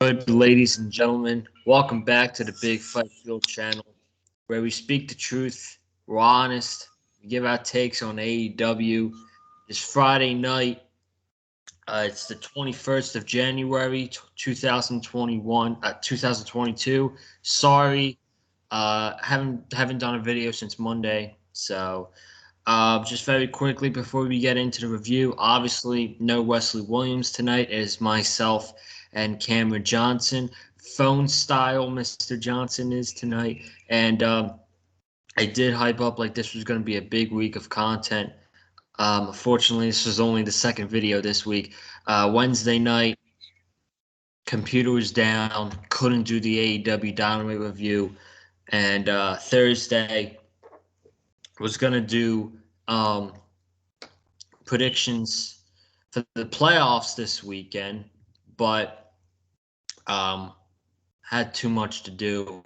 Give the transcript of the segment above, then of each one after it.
Good, ladies and gentlemen. Welcome back to the Big Fight Field channel, where we speak the truth, we're honest, we give our takes on AEW. It's Friday night. It's the 21st of January, 2021, 2022. Sorry, haven't done a video since Monday. So, just very quickly before we get into the review, obviously no Wesley Williams tonight. It is myself and Cameron Johnson. Phone style, Mr. Johnson is tonight, and I did hype up like this was going to be a big week of content. Unfortunately, this was only the second video this week. Wednesday night, computer was down, couldn't do the AEW Dynamite review, and Thursday was gonna do predictions for the playoffs this weekend, but had too much to do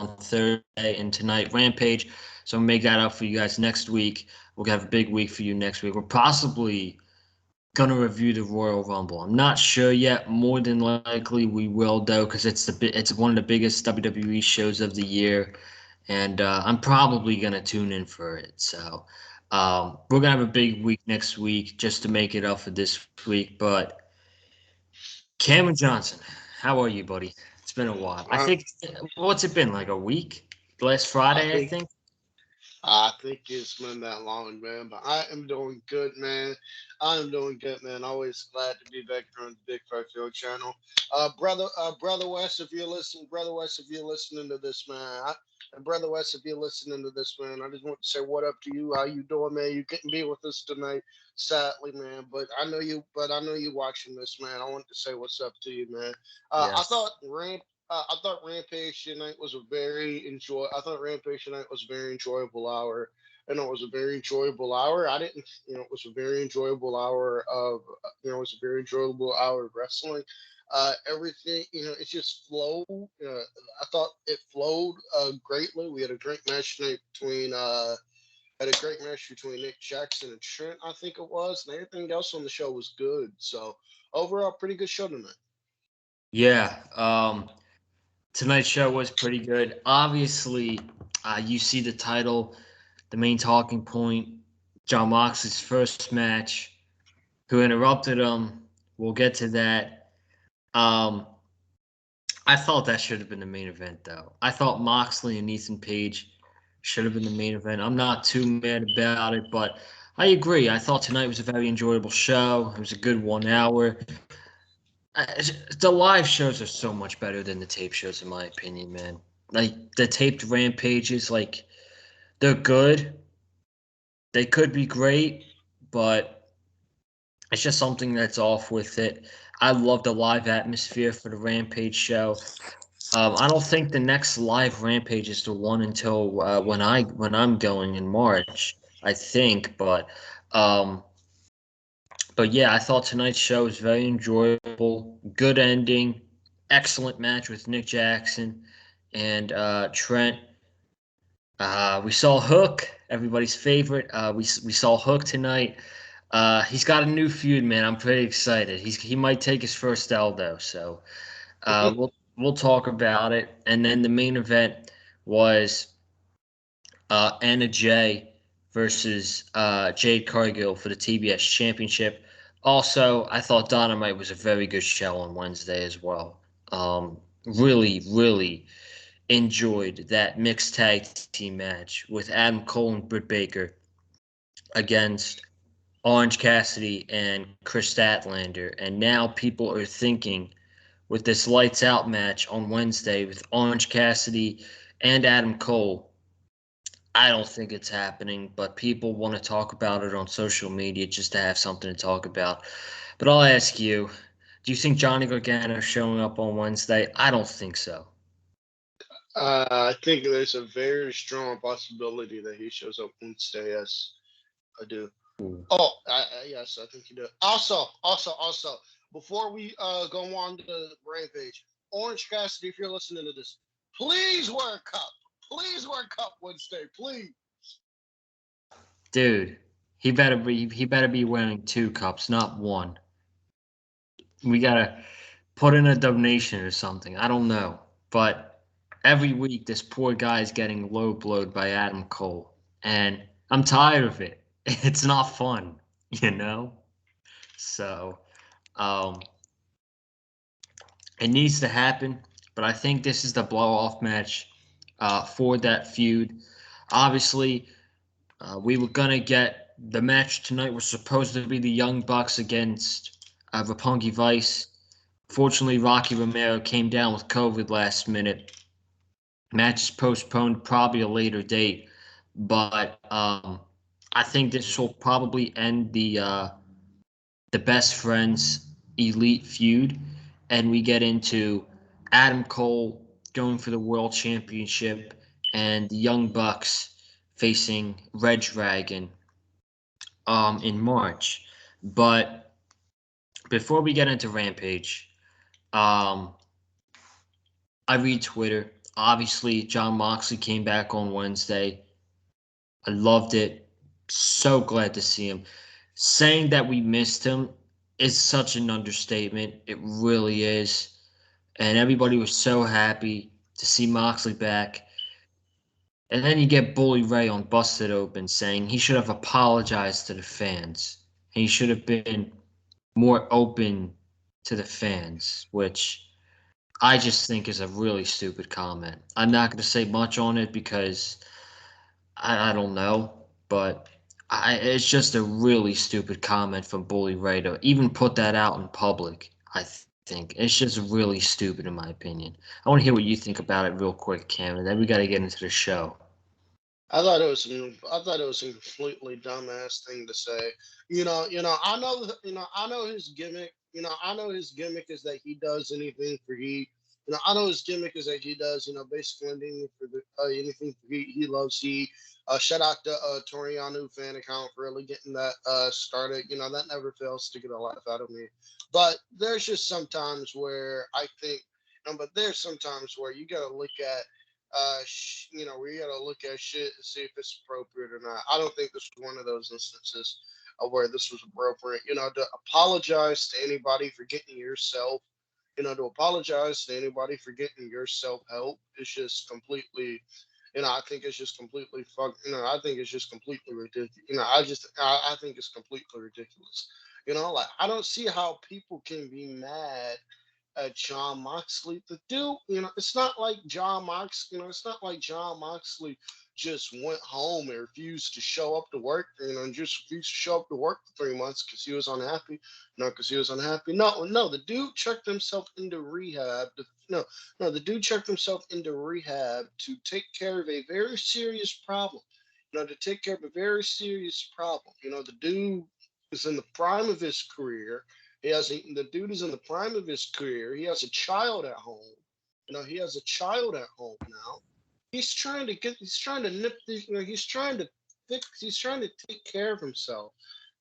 on Thursday and tonight Rampage, so I'll make that up for you guys next week. We'll have a big week for you next week. We're possibly gonna review the Royal Rumble. I'm not sure yet. More than likely we will, though, because it's one of the biggest WWE shows of the year, and I'm probably gonna tune in for it. So we're gonna have a big week next week just to make it up for this week. But Cameron Johnson, how are you, buddy? It's been a while. I think what's it been, like a week? Last Friday, I think. I think it's been that long, man. But I am doing good, man. I am doing good, man. Always glad to be back here on the Big Fight Field channel. Brother West, if you're listening, Brother West, if you're listening to this, man. Brother West, if you're listening to this, man, I just want to say what up to you. How you doing, man? You couldn't be with us tonight, sadly, man. But I know you. But I know you watching this, man. I want to say what's up to you, man. Yes. I thought Rampage tonight was a very enjoy. I thought Rampage tonight was a very enjoyable hour, and it was a very enjoyable hour. I didn't, it was a very enjoyable hour of, it was a very enjoyable hour of wrestling. Everything, it just flowed. I thought it flowed greatly. We had a great match tonight between Nick Jackson and Trent, I think it was, and everything else on the show was good. So overall, pretty good show tonight. Yeah. Tonight's show was pretty good. Obviously, you see the title, the main talking point, John Moxley's first match. Who interrupted him? We'll get to that. I thought that should have been the main event, though. I thought Moxley and Ethan Page should have been the main event. I'm not too mad about it, but I agree. I thought tonight was a very enjoyable show. It was a good 1 hour. The live shows are so much better than the tape shows, in my opinion, man. Like the taped rampages, like they're good. They could be great, but it's just something that's off with it. I love the live atmosphere for the Rampage show. I don't think the next live Rampage is the one until when I'm going in March. I think, um, but yeah, I thought tonight's show was very enjoyable. Good ending. Excellent match with Nick Jackson and Trent. We saw Hook, everybody's favorite. We saw Hook tonight. He's got a new feud, man. I'm pretty excited. He might take his first L though, so we'll talk about it. And then the main event was Anna Jay versus Jade Cargill for the TBS Championship. Also, I thought Dynamite was a very good show on Wednesday as well. Really enjoyed that mixed tag team match with Adam Cole and Britt Baker against Orange Cassidy and Chris Statlander. And now people are thinking with this lights out match on Wednesday with Orange Cassidy and Adam Cole, I don't think it's happening, but people want to talk about it on social media just to have something to talk about. But I'll ask you, do you think Johnny Gargano is showing up on Wednesday? I don't think so. I think there's a very strong possibility that he shows up Wednesday. Yes, I do. Ooh. Oh, yes, I think he does. Also, before we go on to Rampage, Orange Cassidy, if you're listening to this, please wear a cup. Please wear a cup Wednesday, please. Dude, he better be wearing 2 cups, not 1. We gotta put in a donation or something. I don't know. But every week, this poor guy is getting low blowed by Adam Cole. And I'm tired of it. It's not fun, you know? So, um, it needs to happen. But I think this is the blow off match for that feud. Obviously, we were going to get the match tonight was supposed to be the Young Bucks against Roppongi Vice. Fortunately, Rocky Romero came down with COVID last minute. Match is postponed, probably a later date. But I think this will probably end the best friends elite feud, and we get into Adam Cole going for the world championship and the Young Bucks facing Red Dragon in March. But before we get into Rampage, um, I read Twitter. Obviously, John Moxley came back on Wednesday. I loved it. So glad to see him. Saying that we missed him is such an understatement. It really is. And everybody was so happy to see Moxley back. And then you get Bully Ray on Busted Open saying he should have apologized to the fans. And he should have been more open to the fans, which I just think is a really stupid comment. I'm not going to say much on it because I don't know, but it's just a really stupid comment from Bully Ray to even put that out in public. I think it's just really stupid, in my opinion. I want to hear what you think about it real quick, Cam, and then we got to get into the show. I thought it was a completely dumbass thing to say. I know his gimmick. I know his gimmick is that he does anything for heat. I know his gimmick is that he does, basically anything for heat. He loves heat. Shout out to Toriano fan account for really getting that started. That never fails to get a laugh out of me. But there's just sometimes where I think, but there's sometimes where you got to look at where you got to look at shit and see if it's appropriate or not. I don't think this was one of those instances where this was appropriate. To apologize to anybody for getting yourself, to apologize to anybody for getting your self help is just completely. I think it's just completely I think it's just completely ridiculous. I think it's completely ridiculous. Like I don't see how people can be mad John Moxley. The dude, it's not like John Moxley, it's not like John Moxley just went home and refused to show up to work, and just refused to show up to work for 3 months because he was unhappy. No, because he was unhappy. No, the dude checked himself into rehab. No, the dude checked himself into rehab to take care of a very serious problem. To take care of a very serious problem. The dude is in the prime of his career. The dude is in the prime of his career. He has a child at home. He has a child at home now. He's trying to nip these, he's trying to he's trying to take care of himself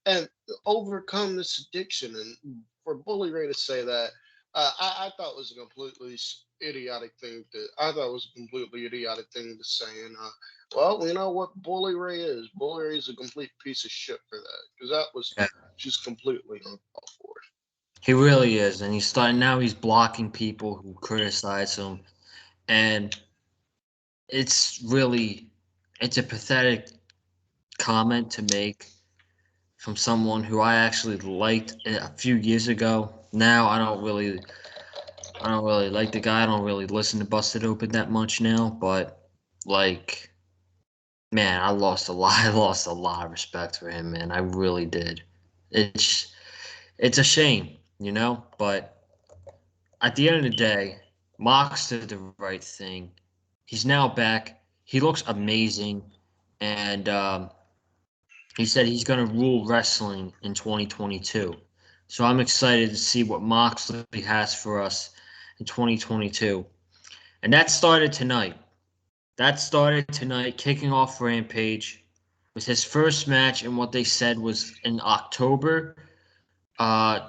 and overcome this addiction. And for Bully Ray to say that, I thought was a completely idiotic thing I thought was a completely idiotic thing to say. And well, you know what Bully Ray is? Bully Ray is a complete piece of shit for that, because that was just completely uncalled for. He really is, and he's blocking people who criticize him, and it's a pathetic comment to make from someone who I actually liked a few years ago. Now I don't really like the guy. I don't really listen to Busted Open that much now, but like, man, I lost a lot. I lost a lot of respect for him, man. I really did. It's a shame, but at the end of the day, Mox did the right thing. He's now back. He looks amazing, and he said he's going to rule wrestling in 2022. So I'm excited to see what Moxley has for us in 2022. And that started tonight. Kicking off Rampage with his first match in what they said was in October, uh,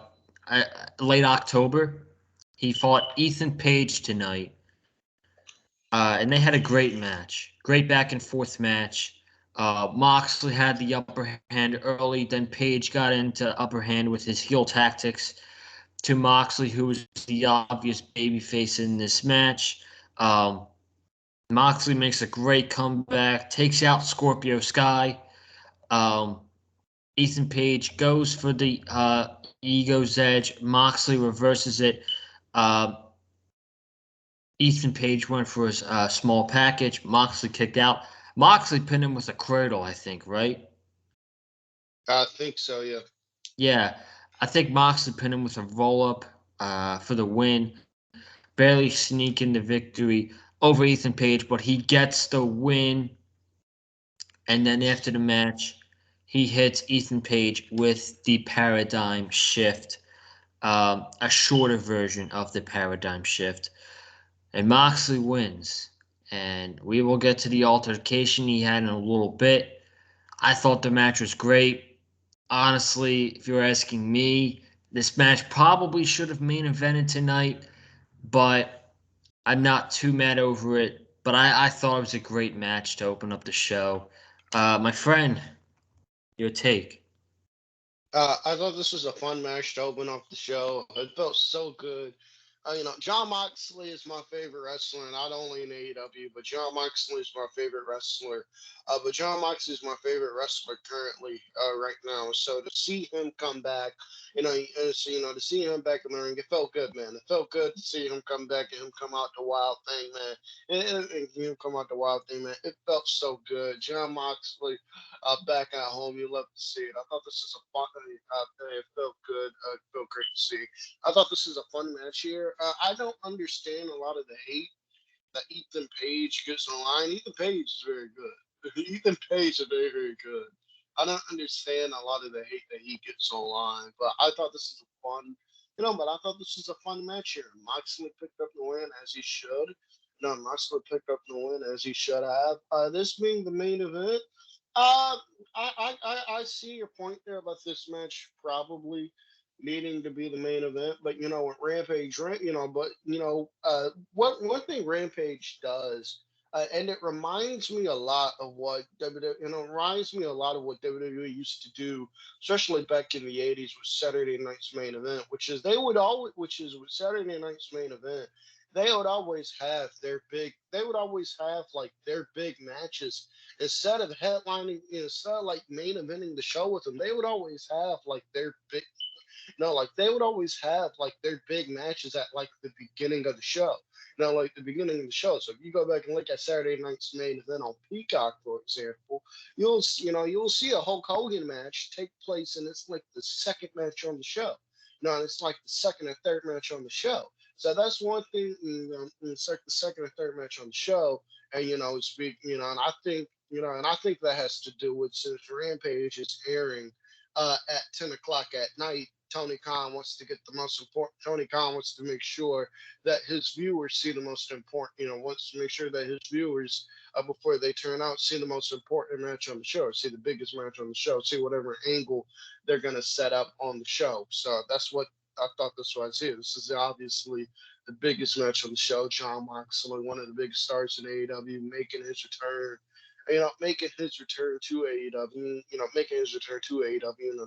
late October. He fought Ethan Page tonight, and they had a great match, great back and forth match. Moxley had the upper hand early, then Page got into upper hand with his heel tactics, to Moxley, who was the obvious babyface in this match. Moxley makes a great comeback, takes out Scorpio Sky. Ethan Page goes for the Ego's Edge. Moxley reverses it. Ethan Page went for his small package. Moxley kicked out. Moxley pinned him with a cradle, I think, right? I think so, yeah. Yeah, I think Moxley pinned him with a roll up for the win. Barely sneaking the victory over Ethan Page, but he gets the win. And then after the match, he hits Ethan Page with the paradigm shift, a shorter version of the paradigm shift. And Moxley wins. And we will get to the altercation he had in a little bit. I thought the match was great. Honestly, if you're asking me, this match probably should have main evented tonight, but I'm not too mad over it. But I thought it was a great match to open up the show. My friend, your take. I thought this was a fun match to open up the show. It felt so good. John Moxley is my favorite wrestler, not only in AEW, but John Moxley is my favorite wrestler. But John Moxley is my favorite wrestler currently, right now. So to see him come back, to see him back in the ring, it felt good, man. It felt good to see him come back and him come out the Wild Thing, man. And him come out the Wild Thing, man. It felt so good. John Moxley back at home. You love to see it. I thought this was a fun. It felt good. It felt great to see. I thought this was a fun match here. I don't understand a lot of the hate that Ethan Page gets online. Ethan Page is very good. Ethan Page is very, very good. I don't understand a lot of the hate that he gets online, but I thought this is a fun, but I thought this was a fun match here. Moxley picked up the win as he should. Moxley picked up the win as he should have. This being the main event, uh, I see your point there about this match probably needing to be the main event, but with Rampage, what one thing Rampage does, and it reminds me a lot of what WWE, reminds me a lot of what WWE used to do, especially back in the '80s with Saturday Night's main event, which is with Saturday Night's main event. They would always have like their big matches instead of headlining, instead of like main eventing the show with them, they would always have like their big, like they would always have like their big matches at like the beginning of the show. Like the beginning of the show. So if you go back and look at Saturday night's main event on Peacock, for example, you'll see a Hulk Hogan match take place, and it's like the second match on the show. It's like the second or third match on the show. So that's one thing. It's like the second or third match on the show, and and I think that has to do with, since Rampage is airing at 10 o'clock at night. Tony Khan wants to get the most important. Tony Khan wants to make sure that his viewers see the most important. Wants to make sure that his viewers, before they turn out, see the most important match on the show, see the biggest match on the show, see whatever angle they're going to set up on the show. So that's what I thought this was here. This is obviously the biggest match on the show. John Moxley, one of the big stars in AEW, making his return and it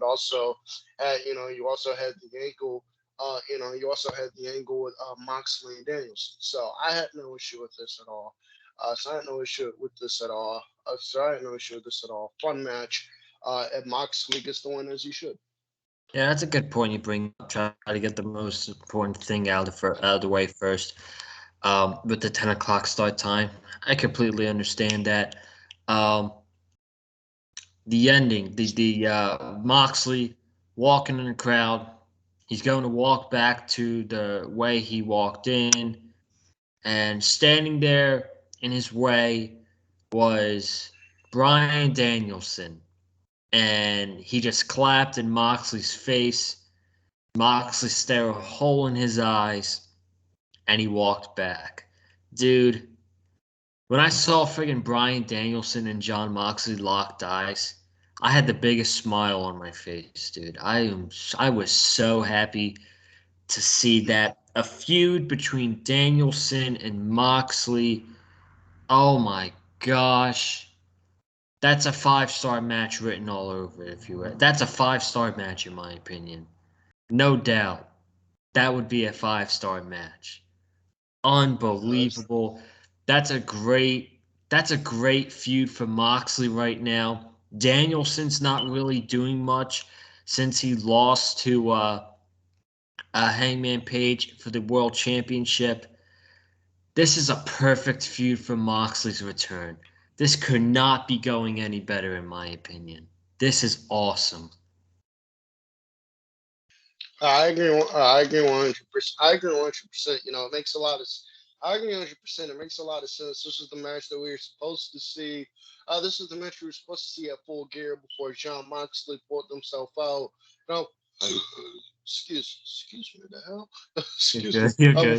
also you also had the angle, with Moxley and Danielson. So I had no issue with this at all. Fun match, and Moxley gets the win as he should. Yeah, that's a good point you bring up. Try to get the most important thing out of the way first. With the 10 o'clock start time, I completely understand that. Um, the ending, the Moxley walking in the crowd. He's going to walk back to the way he walked in, and standing there in his way was Bryan Danielson, and he just clapped in Moxley's face. Moxley stared a hole in his eyes, and he walked back. Dude, when I saw friggin' Bryan Danielson and John Moxley locked eyes, I had the biggest smile on my face, dude. I was so happy to see that. A feud between Danielson and Moxley. Oh my gosh. That's a 5-star match written all over it, if you will. That's a 5-star match in my opinion. No doubt. that would be a 5-star match. Unbelievable. That's a great feud for Moxley right now. Danielson's not really doing much since he lost to Hangman Page for the World Championship. This is a perfect feud for Moxley's return. This could not be going any better, in my opinion. This is awesome. I agree. I agree 100%. I agree 100%. It makes a lot of. I agree 100%. It makes a lot of sense. This is the match that we were supposed to see. This is the match we were supposed to see at Full Gear before Jon Moxley pulled himself out. You know, excuse me, the hell. Excuse me. You're good.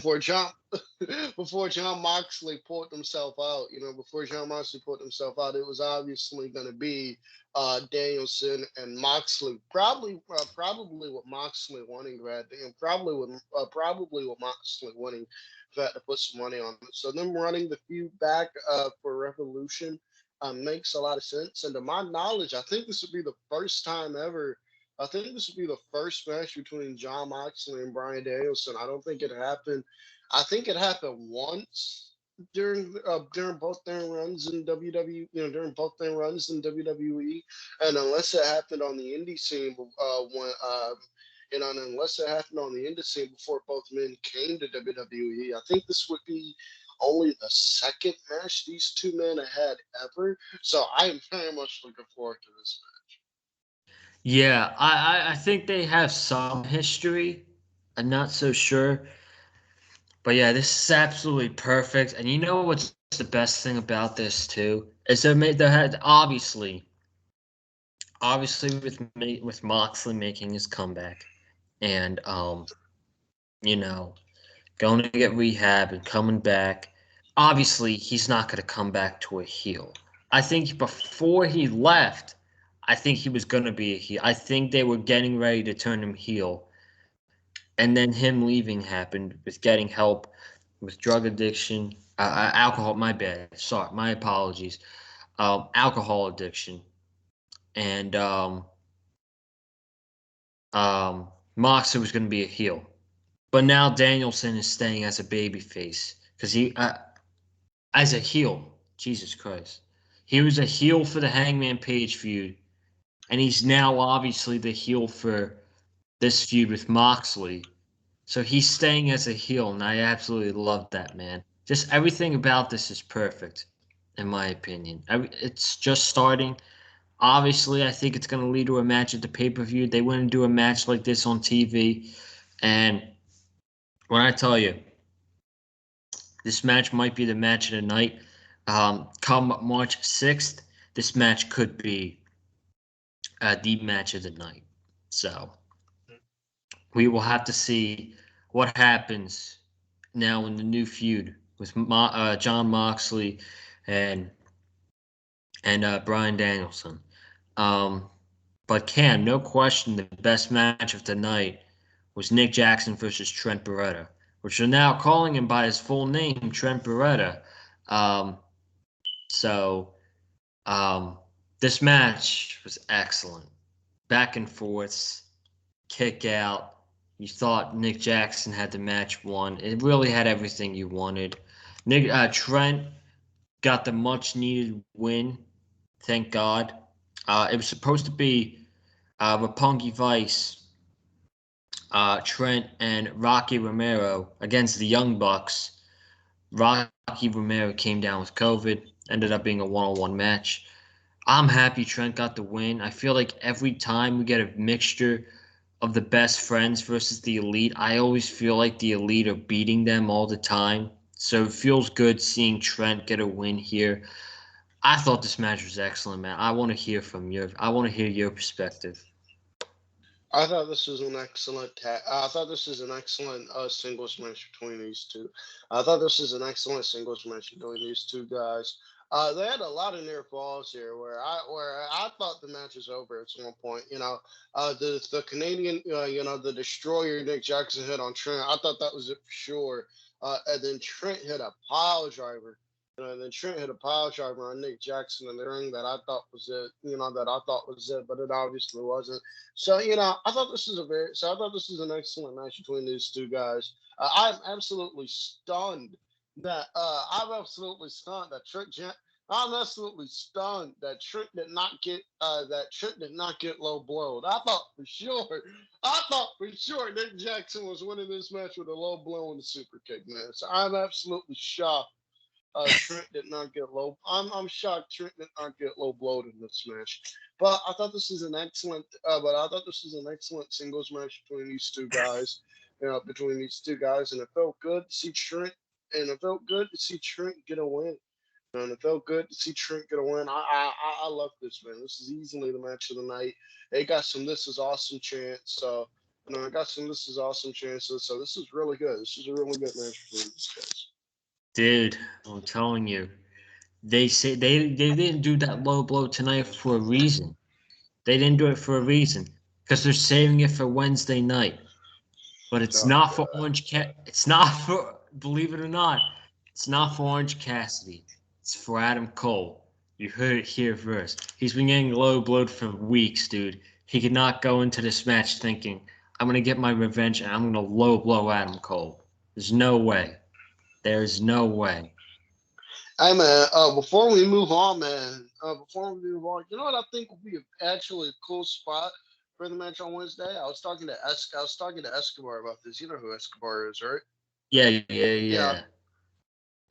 Before Jon Moxley pulled himself out. Before Jon Moxley pulled himself out, it was obviously going to be Danielson and Moxley, probably with Moxley wanting that, and probably with Moxley wanting that to put some money on it. So them running the feud back for Revolution makes a lot of sense. And to my knowledge, I think this would be the first time ever. I think this would be the first match between Jon Moxley and Bryan Danielson. I don't think it happened. I think it happened once during both their runs in WWE, during both their runs in WWE, and unless it happened on the indie scene, and unless it happened on the indie scene before both men came to WWE, I think this would be only the second match these two men had ever. So I am very much looking forward to this match. Yeah, I think they have some history. I'm not so sure. But yeah, this is absolutely perfect. And you know what's the best thing about this too? Is they had obviously with Moxley making his comeback and you know, going to get rehab and coming back. Obviously, he's not going to come back to a heel. I think before he left, I think he was going to be a heel. I think they were getting ready to turn him heel. And then him leaving happened with getting help with drug addiction, alcohol. My bad. Sorry, my apologies. Alcohol addiction, and Moxley was going to be a heel. But now Danielson is staying as a babyface because as a heel, Jesus Christ, he was a heel for the Hangman Page feud, and he's now obviously the heel for this feud with Moxley. So he's staying as a heel, and I absolutely love that, man. Just everything about this is perfect, in my opinion. It's just starting. Obviously, I think it's going to lead to a match at the pay-per-view. They wouldn't do a match like this on TV. And when I tell you, this match might be the match of the night. Come March 6th, this match could be the match of the night. So we will have to see what happens now in the new feud with Jon Moxley and Bryan Danielson. But Cam, no question, the best match of the night was Nick Jackson versus Trent Beretta, which are now calling him by his full name, Trent Beretta. Um, so this match was excellent. Back and forths, kick out. You thought Nick Jackson had the match won. It really had everything you wanted. Trent got the much needed win. Thank God. It was supposed to be Roppongi Vice, Trent, and Rocky Romero against the Young Bucks. Rocky Romero came down with COVID. Ended up being a one-on-one match. I'm happy Trent got the win. I feel like every time we get a mixture of the best friends versus the elite, I always feel like the elite are beating them all the time. So it feels good seeing Trent get a win here. I thought this match was excellent, man. I want to hear your perspective. I thought this was an excellent. I thought this is an excellent singles match between these two. I thought this is an excellent singles match between these two guys. They had a lot of near falls here, where I thought the match was over at some point. The Canadian, the Destroyer Nick Jackson hit on Trent. I thought that was it for sure. And then Trent hit a pile driver And then Trent hit a pile driver on Nick Jackson in the ring that I thought was it, that I thought was it, but it obviously wasn't. So, I thought this is I thought this is an excellent match between these two guys. I'm absolutely stunned I'm absolutely stunned that Trent did not get low blowed. I thought for sure Nick Jackson was winning this match with a low blow and a super kick, man. So I'm absolutely shocked. Trent did not get low. I'm shocked Trent did not get low blowed in this match. But I thought this is an excellent. Singles match between these two guys. And it felt good to see Trent. And it felt good to see Trent get a win. And it felt good to see Trent get a win. I love this, man. This is easily the match of the night. They got some "This is awesome" chants. I got some "This is awesome" chants. So this is really good. This is a really good match between these guys. Dude, I'm telling you, they say they didn't do that low blow tonight for a reason. They didn't do it for a reason because they're saving it for Wednesday night. But it's not for Orange Cat. It's not for, believe it or not, it's not for Orange Cassidy. It's for Adam Cole. You heard it here first. He's been getting low blowed for weeks, dude. He could not go into this match thinking, I'm gonna get my revenge and I'm gonna low blow Adam Cole. There's no way. There's no way. Hey man, before we move on, you know what I think would be actually a cool spot for the match on Wednesday? I was talking to Escobar about this. You know who Escobar is, right? Yeah. Yeah, yeah.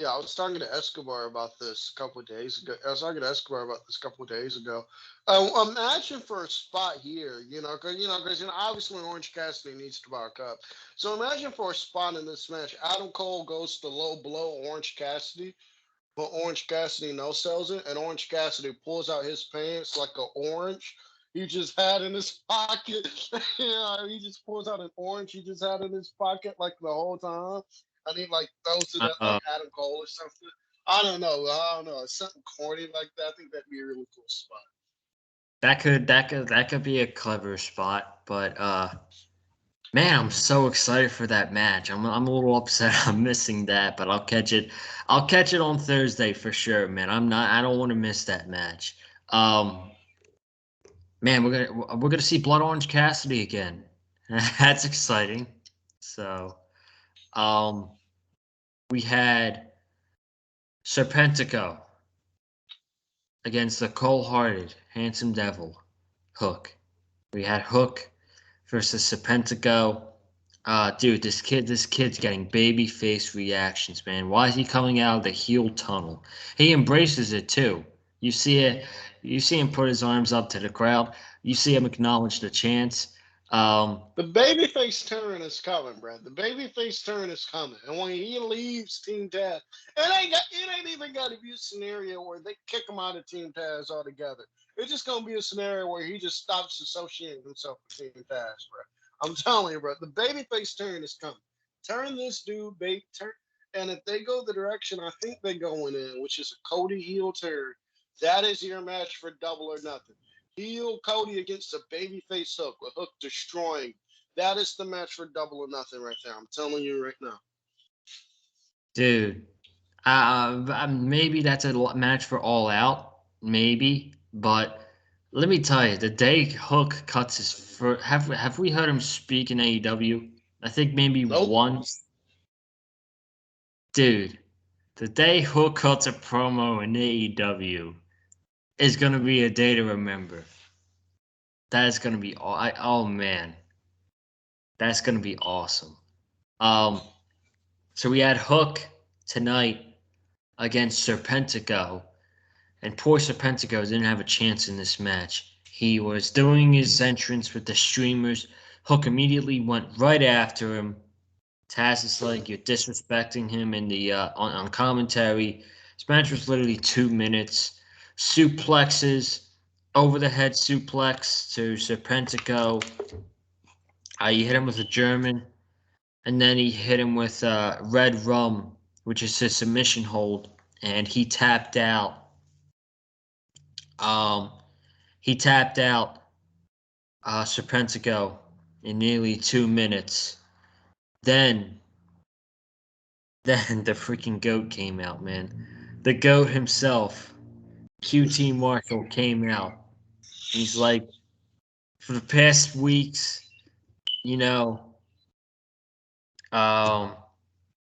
I was talking to Escobar about this a couple of days ago. Imagine for a spot here, because obviously Orange Cassidy needs to buy a cup. So imagine for a spot in this match, Adam Cole goes to low blow Orange Cassidy. But Orange Cassidy no sells it, and Orange Cassidy pulls out his pants like an orange he just had in his pocket. He just pulls out an orange he just had in his pocket like the whole time, and he like throws it at like Adam Cole or something. I don't know. It's something corny like that. I think that'd be a really cool spot. That could be a clever spot, but man, I'm so excited for that match. I'm a little upset I'm missing that, but I'll catch it. I'll catch it on Thursday for sure, man. I don't want to miss that match. Man, we're gonna see Blood Orange Cassidy again. That's exciting. So, um, we had Sir Pentago against the cold-hearted, handsome devil, Hook. We had Hook versus Sir Pentago. Dude, this kid's getting baby face reactions, man. Why is he coming out of the heel tunnel? He embraces it too. You see it. You see him put his arms up to the crowd. You see him acknowledge the chants. The babyface turn is coming, Brad. The babyface turn is coming, and when he leaves Team Taz, it ain't even got to be a scenario where they kick him out of Team Taz altogether. It's just gonna be a scenario where he just stops associating himself with Team Taz, bro. I'm telling you, bro. The babyface turn is coming. Turn this dude, turn. And if they go the direction I think they're going in, which is a Cody heel turn, that is your match for Double or Nothing. Heel Cody against a babyface Hook with Hook destroying. That is the match for Double or Nothing right there. I'm telling you right now. Dude, maybe that's a match for All Out, maybe. But let me tell you, the day Hook cuts his first, have we heard him speak in AEW? I think maybe once. Dude, the day Hook cuts a promo in AEW is gonna be a day to remember. That is gonna be oh man, that's gonna be awesome. So we had Hook tonight against Sir Pentago, and poor Sir Pentago didn't have a chance in this match. He was doing his entrance with the streamers. Hook immediately went right after him. Taz is like, you're disrespecting him in the on commentary. This match was literally 2 minutes. Suplexes, over the head suplex to Sir Pentago. He hit him with a German, and then he hit him with Red Rum, which is his submission hold, and he tapped out. He tapped out Sir Pentago in nearly 2 minutes. Then the freaking goat came out, man. the GOAT himself, QT Marshall, came out. He's like, for the past weeks, you know, um,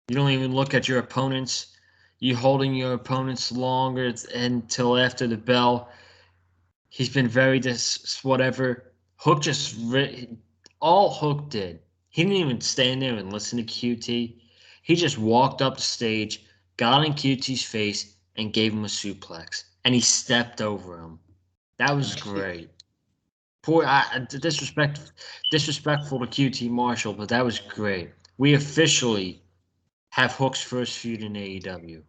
you don't even look at your opponents. You holding your opponents longer until after the bell. He's been very whatever. Hook just all Hook did. He didn't even stand there and listen to QT. He just walked up the stage, got in QT's face, and gave him a suplex. And he stepped over him. That was great. Poor, disrespectful to QT Marshall, but that was great. We officially have Hook's first feud in AEW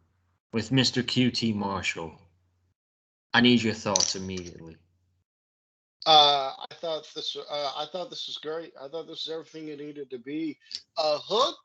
with Mr. QT Marshall. I need your thoughts immediately. I thought this was great. I thought this was everything it needed to be. Hook.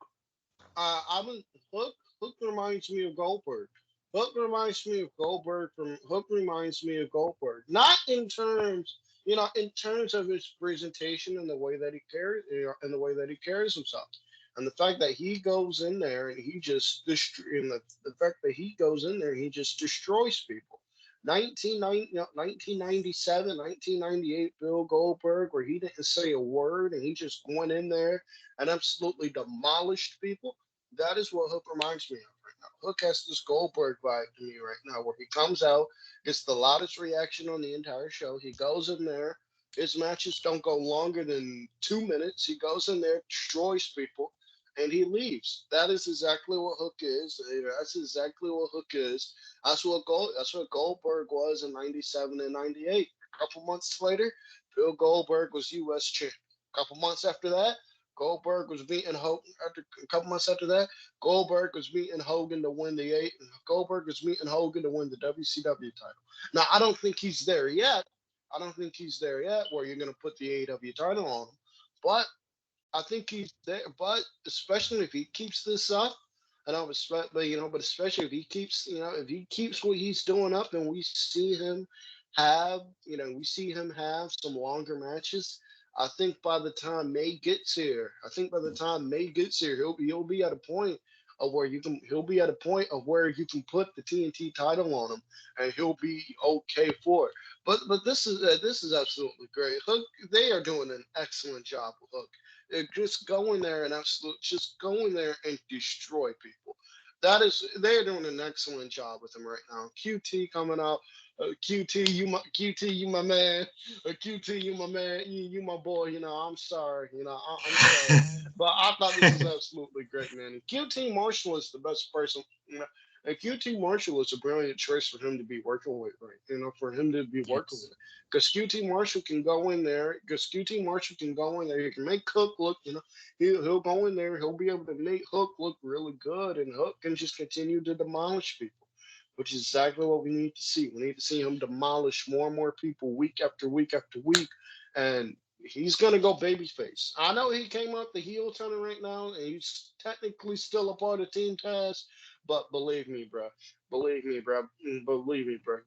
I'm Hook. Hook reminds me of Goldberg. Hook reminds me of Goldberg. Hook reminds me of Goldberg. Not in terms, in terms of his presentation and the way that he carries, and the way that he carries himself, and the fact that he goes in there and he just and the fact that he goes in there and he just destroys people. 1997, 1998, Bill Goldberg, where he didn't say a word and he just went in there and absolutely demolished people. That is what Hook reminds me of right now. Hook has this Goldberg vibe to me right now, where he comes out, gets the loudest reaction on the entire show. He goes in there. His matches don't go longer than 2 minutes. He goes in there, destroys people, and he leaves. That is exactly what Hook is. That's exactly what Hook is. That's what Goldberg was in '97 and '98. A couple months later, Bill Goldberg was U.S. champion. A couple months after that, Goldberg was beating Hogan. A couple months after that, Goldberg was beating Hogan to win the eight. Goldberg was beating Hogan to win the WCW title. Now, I don't think he's there yet. Where you're going to put the AEW title on him, but I think he's there. But especially if he keeps this up, and I was, but especially if he keeps what he's doing up, and we see him have some longer matches. I think by the time May gets here, he'll be at a point of where you can put the TNT title on him, and he'll be okay for it. But this is absolutely great. Hook, they are doing an excellent job with Hook. Just go in there and destroy people. They're doing an excellent job with him right now. QT coming out. QT, you my man. QT, you my man. You my boy. I'm sorry. I'm sorry, but I thought this was absolutely great, man. And QT Marshall is the best person. And QT Marshall is a brilliant choice for him to be working with, right? Working with. Because QT Marshall can go in there. He can make Hook look. He'll go in there. He'll be able to make Hook look really good, and Hook can just continue to demolish people, which is exactly what we need to see. We need to see him demolish more and more people week after week after week, and he's gonna go babyface. I know he came up the heel turn right now, and he's technically still a part of Team Taz, but believe me, bro.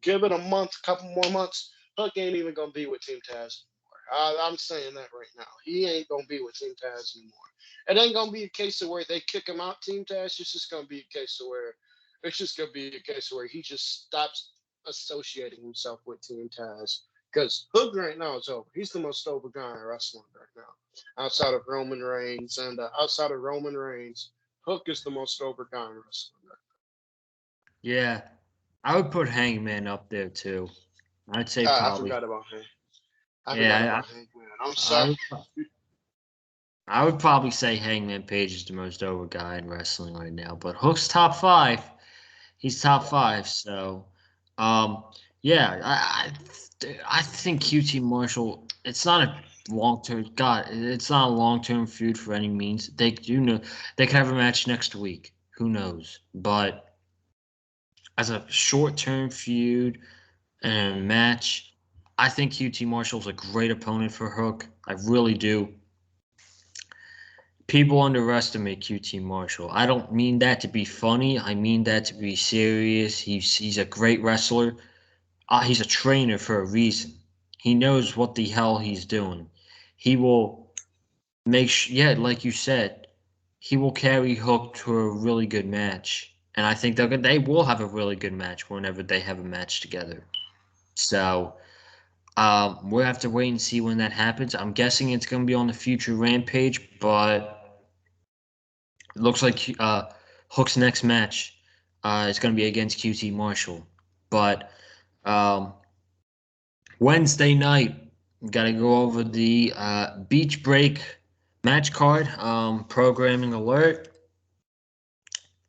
Give it a month, couple more months. Hook ain't even gonna be with Team Taz anymore. I'm saying that right now. He ain't gonna be with Team Taz anymore. It ain't gonna be a case of where they kick him out Team Taz. It's just gonna be a case where he just stops associating himself with Team Taz. Because Hook right now is over. He's the most over guy in wrestling right now. Outside of Roman Reigns, Hook is the most over guy in wrestling right now. Yeah, I would put Hangman up there too. I'd say probably. I forgot about Hangman. I'm sorry. I would probably say Hangman Page is the most over guy in wrestling right now, but Hook's top 5. He's top 5. So, yeah, I think QT Marshall. It's not a long term. God, it's not a long term feud for any means. They could have a match next week. Who knows? But as a short term feud and a match, I think QT Marshall's a great opponent for Hook. I really do. People underestimate QT Marshall. I don't mean that to be funny. I mean that to be serious. He's a great wrestler. He's a trainer for a reason. He knows what the hell he's doing. He will like you said, he will carry Hook to a really good match. and I think they will have a really good match whenever they have a match together. So we'll have to wait and see when that happens. I'm guessing it's going to be on the future Rampage, but it looks like Hook's next match is going to be against QT Marshall. But um, Wednesday night, got to go over the Beach Break match card. Programming alert.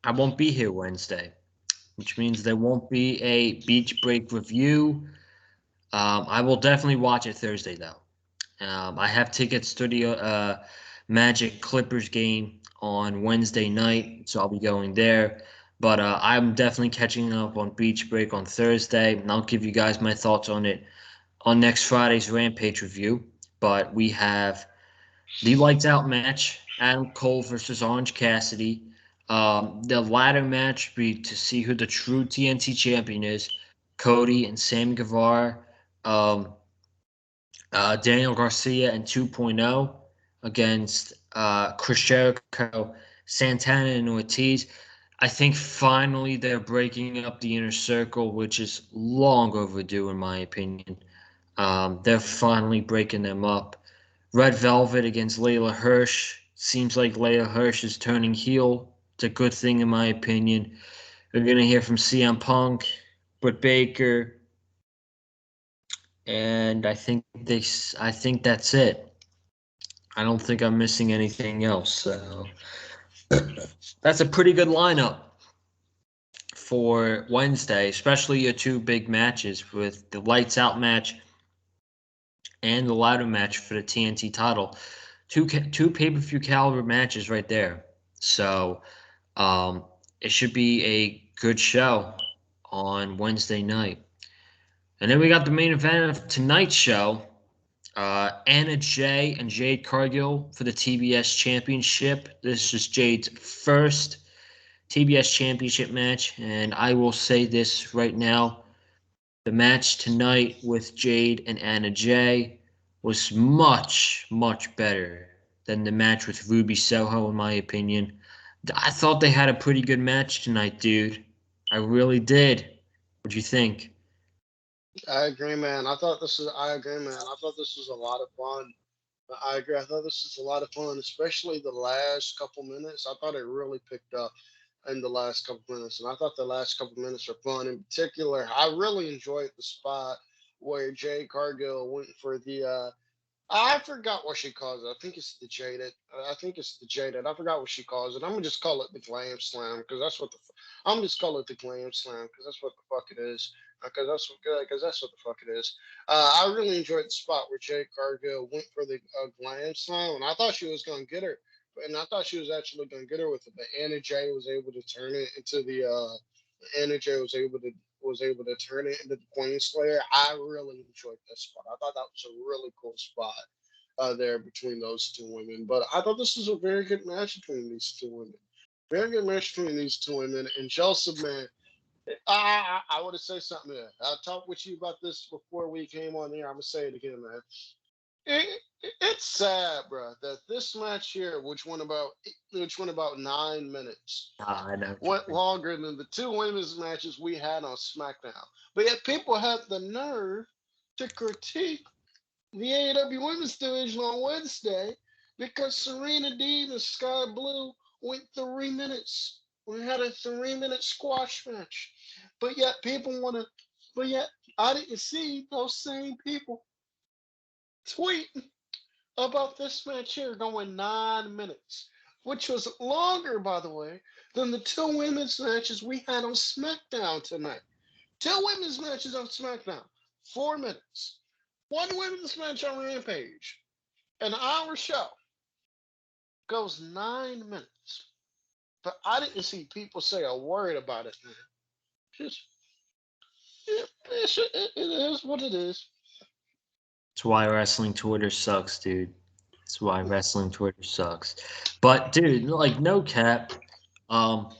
I won't be here Wednesday, which means there won't be a Beach Break review. I will definitely watch it Thursday, though. I have tickets to the Magic Clippers game on Wednesday night, so I'll be going there. But I'm definitely catching up on Beach Break on Thursday, and I'll give you guys my thoughts on it on next Friday's Rampage review. But we have the Lights Out match, Adam Cole versus Orange Cassidy. The latter match be to see who the true TNT champion is, Cody and Sammy Guevara. Daniel Garcia and 2.0 against Chris Jericho, Santana, and Ortiz. I think finally they're breaking up the inner circle, which is long overdue, in my opinion. They're finally breaking them up. Red Velvet against Layla Hirsch. Seems like Layla Hirsch is turning heel. It's a good thing, in my opinion. We're going to hear from CM Punk, Britt Baker, and I think that's it. I don't think I'm missing anything else. So that's a pretty good lineup for Wednesday, especially your two big matches with the Lights Out match and the ladder match for the TNT title. Two pay-per-view caliber matches right there. So it should be a good show on Wednesday night. And then we got the main event of tonight's show. Anna Jay and Jade Cargill for the TBS Championship. This is Jade's first TBS Championship match, and I will say this right now. The match tonight with Jade and Anna Jay was much, much better than the match with Ruby Soho, in my opinion. I thought they had a pretty good match tonight, dude. I really did. What'd you think? I agree, man. I agree, man. I thought this was a lot of fun. I agree. I thought this was a lot of fun, especially the last couple minutes. I thought it really picked up in the last couple minutes, and I thought the last couple minutes were fun. In particular, I really enjoyed the spot where Jay Cargill went for the I forgot what she calls it. I think it's the jaded. I think it's the jaded. I forgot what she calls it. I'm gonna just call it the glam slam because that's what the. I'm just call it the glam slam because that's what the fuck it is. Because that's what the fuck it is. I really enjoyed the spot where Jade Cargill went for the glam slam, and I thought she was gonna get her, and I thought she was actually gonna get her with it. But Anna Jay was able to turn it into the. Anna Jay was able to turn it into the Queen Slayer. I really enjoyed that spot. I thought that was a really cool spot there between those two women. But I thought this was a very good match between these two women. Very good match between these two women. And Joseph, man, I want to say something there. I talked with you about this before we came on here. I'm gonna say it again, man. It's sad, bro, that this match here, which went about 9 minutes, I know. went longer than the two women's matches we had on SmackDown. But yet people have the nerve to critique the AEW Women's Division on Wednesday because Serena Deeb and Sky Blue went 3 minutes. We had a 3 minute squash match. But yet people want to, but yet I didn't see those same people tweet about this match here going 9 minutes, which was longer, by the way, than the two women's matches we had on SmackDown tonight. Two women's matches on SmackDown, 4 minutes. One women's match on Rampage. An hour show goes 9 minutes. But I didn't see people say a word about it, man. Just, it is what it is. That's why wrestling Twitter sucks, dude. That's why wrestling Twitter sucks. But dude, like no cap, the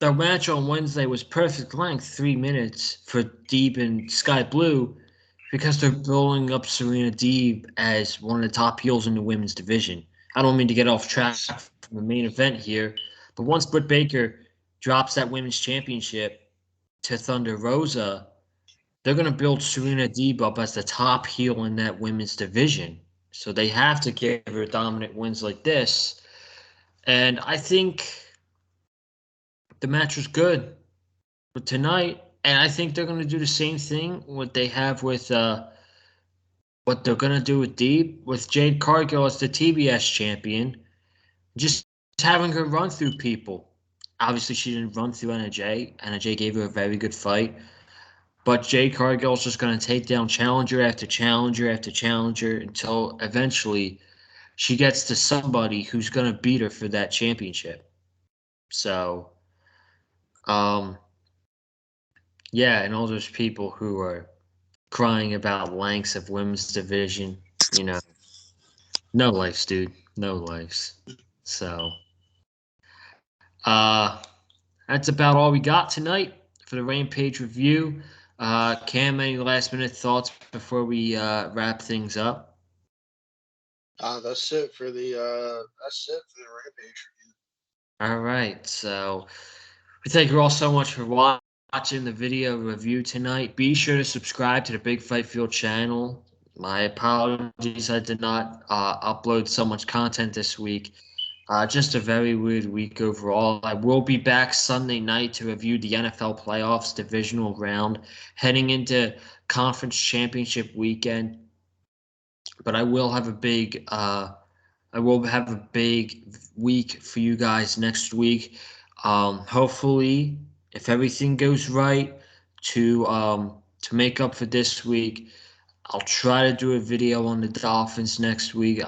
match on Wednesday was perfect length, 3 minutes for Deeb and Sky Blue, because they're building up Serena Deeb as one of the top heels in the women's division. I don't mean to get off track from the main event here, but once Britt Baker drops that women's championship to Thunder Rosa, they're going to build Serena Deeb up as the top heel in that women's division. So they have to give her dominant wins like this. And I think the match was good. But tonight, and I think they're going to do the same thing what they have with what they're going to do with Deeb, with Jade Cargill as the TBS champion, just having her run through people. Obviously, she didn't run through NJ. NJ gave her a very good fight. But Jade Cargill's just going to take down challenger after challenger after challenger until eventually she gets to somebody who's going to beat her for that championship. So, um, yeah, and all those people who are crying about lengths of women's division, no lives, dude, no lives. So, uh, that's about all we got tonight for the Rampage review. Cam, any last minute thoughts before we wrap things up? That's it for the Rampage review. All right, so we thank you all so much for watching the video review tonight. Be sure to subscribe to the Big Fight Field channel. My apologies, I did not upload so much content this week. Just a very weird week overall. I will be back Sunday night to review the NFL playoffs divisional round, heading into conference championship weekend. But I will have a big week for you guys next week. Hopefully, if everything goes right, to make up for this week, I'll try to do a video on the Dolphins next week.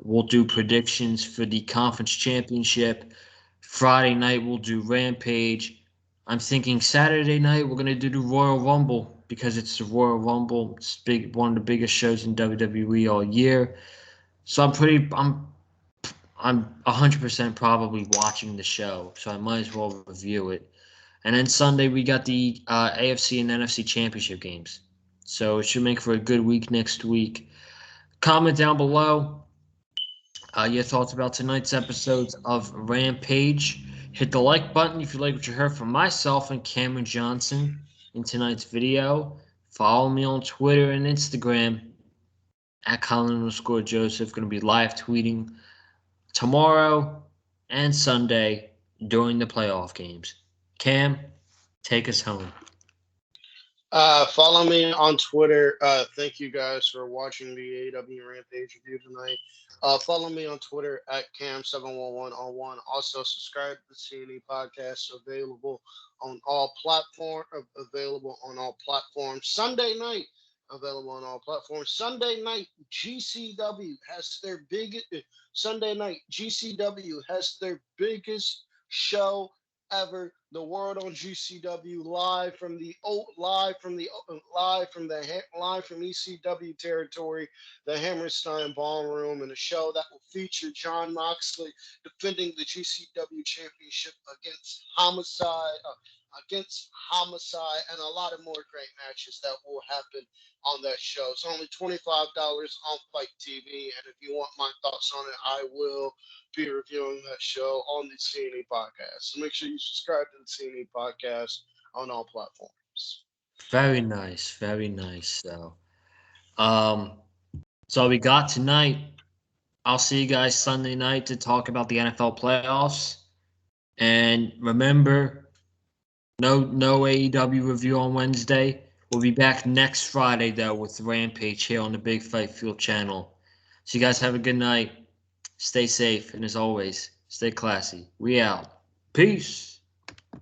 We'll do predictions for the conference championship. Friday night, we'll do Rampage. I'm thinking Saturday night, we're going to do the Royal Rumble because it's the Royal Rumble. It's one of the biggest shows in WWE all year. So I'm 100% probably watching the show, so I might as well review it. And then Sunday we got the AFC and NFC championship games. So it should make for a good week next week. Comment down below your thoughts about tonight's episodes of Rampage. Hit the like button if you like what you heard from myself and Cameron Johnson in tonight's video. Follow me on Twitter and Instagram at Colin_Joseph. Going to be live tweeting tomorrow and Sunday during the playoff games. Cam, take us home. Follow me on Twitter. Thank you guys for watching the AEW Rampage review tonight. Follow me on Twitter at Cam71101. Also, subscribe to the CNE podcast, available on all platforms. Sunday night, available on all platforms. Sunday night, GCW has their biggest show ever. The word on GCW live from ECW territory, the Hammerstein Ballroom, and a show that will feature Jon Moxley defending the GCW championship against Homicide, and a lot of more great matches that will happen on that show. It's only $25 on Fight TV, and if you want my thoughts on it, I will be reviewing that show on the CNE podcast. So make sure you subscribe to the CNE podcast on all platforms. Very nice, very nice. So we got tonight. I'll see you guys Sunday night to talk about the NFL playoffs. And remember, no AEW review on Wednesday. We'll be back next Friday though with Rampage here on the Big Fight Field channel. So you guys have a good night. Stay safe, and as always, stay classy. We out. Peace.